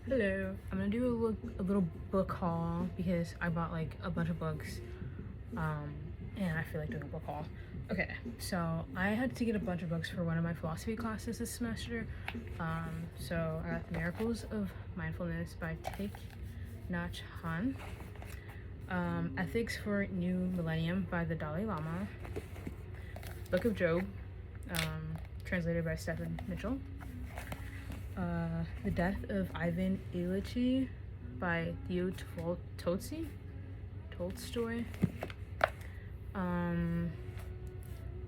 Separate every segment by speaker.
Speaker 1: Hello, I'm gonna do a little book haul because I bought like a bunch of books, and I feel like doing a book haul. Okay, so I had to get a bunch of books for one of my philosophy classes this semester. So I got Miracles of Mindfulness by Thich Nhat Hanh, Ethics for New Millennium by the Dalai Lama, Book of Job, translated by Stephen Mitchell, The Death of Ivan Ilyich by Theo Tolstoy,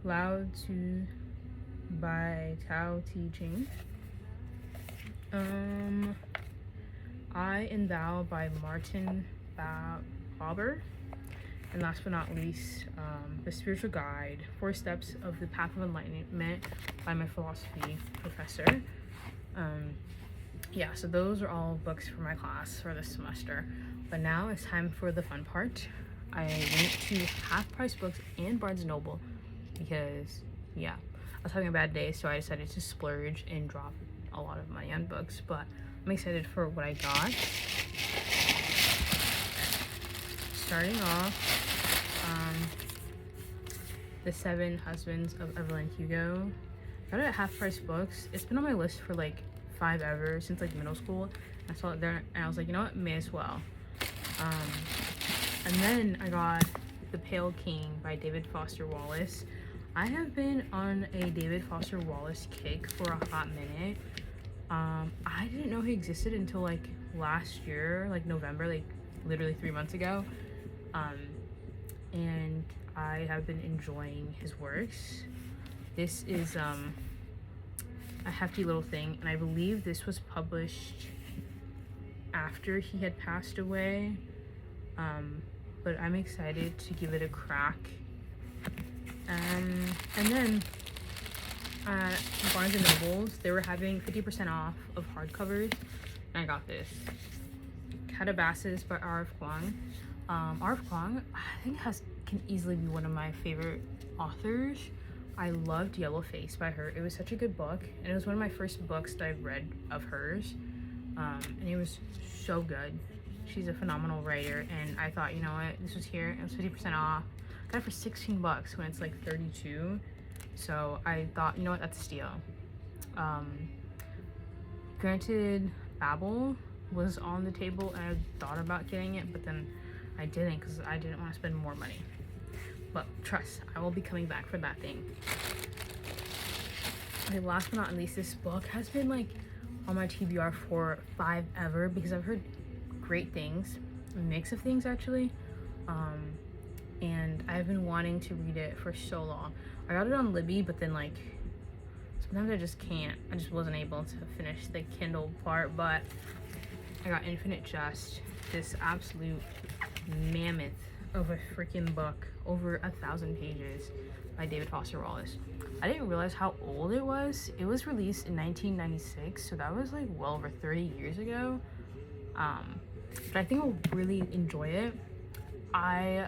Speaker 1: Lao Tzu by Tao Te Ching, I and Thou by Martin Buber, and last but not least, The Spiritual Guide, 4 Steps of the Path of Enlightenment by my philosophy professor. Yeah, so those are all books for my class for this semester. But now it's time for the fun part. I went to Half Price Books and Barnes & Noble because, yeah, I was having a bad day, so I decided to splurge and drop a lot of money on books. But I'm excited for what I got. Starting off, The 7 Husbands of Evelyn Hugo. Got it at Half Price Books. It's been on my list for like 5 ever since like middle school. I saw it there and I was like, you know what, may as well. And then I got The Pale King by David Foster Wallace. I have been on a David Foster Wallace kick for a hot minute. I didn't know he existed until like last year, like November, like literally 3 months ago. And I have been enjoying his works. This is a hefty little thing, and I believe this was published after he had passed away, but I'm excited to give it a crack. And then at Barnes & Nobles, they were having 50% off of hardcovers, and I got this. Calabasas by R.F. Kuang. R.F. Kuang, I think can easily be one of my favorite authors. I loved Yellowface by her. It was such a good book, and it was one of my first books that I've read of hers, and it was so good. She's a phenomenal writer, and I thought, you know what, this was here, it was 50% off. I got it for 16 bucks when it's like 32, so I thought, you know what, that's a steal. Granted, Babel was on the table, and I thought about getting it, but then I didn't because I didn't want to spend more money. But trust, I will be coming back for that thing. Okay, last but not least, this book has been like on my TBR for 5 ever because I've heard great things, a mix of things actually, and I've been wanting to read it for so long. I got it on Libby, but then like sometimes I just can't. I just wasn't able to finish the Kindle part, but I got Infinite Jest, this absolute mammoth of a freaking book, over 1,000 pages by David Foster Wallace. I didn't realize how old it was. It was released in 1996, so that was like well over 30 years ago. But I think I'll really enjoy it. I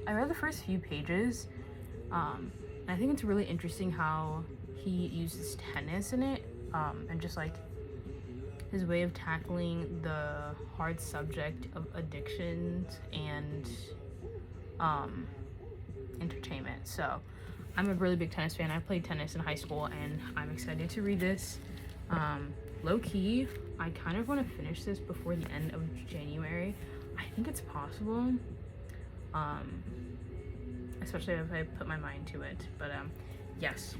Speaker 1: read the first few pages, and I think it's really interesting how he uses tennis in it, and just like his way of tackling the hard subject of addictions and entertainment. So I'm a really big tennis fan. I played tennis in high school, and I'm excited to read this. Low-key, I kind of want to finish this before the end of January. I think it's possible, especially if I put my mind to it. But yes,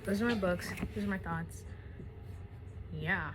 Speaker 1: those are my books. Those are my thoughts. Yeah.